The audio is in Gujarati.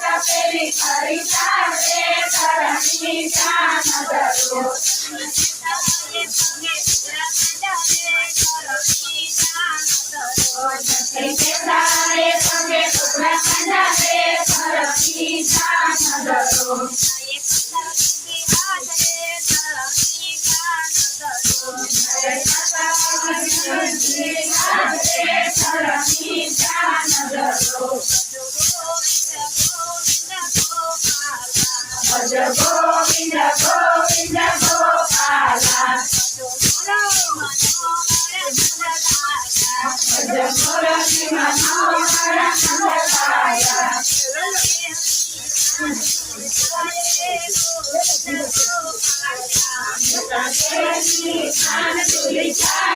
તપેલી કરી ચાલે ધરણી જાન ધરો કેદારે પગે કુકડા કંડારે ધરણી જાન ધરો ભજ ગોવિંદ ગોવિંદ ગોપાલા ભજ મુરલી મનોહર નંદલાયા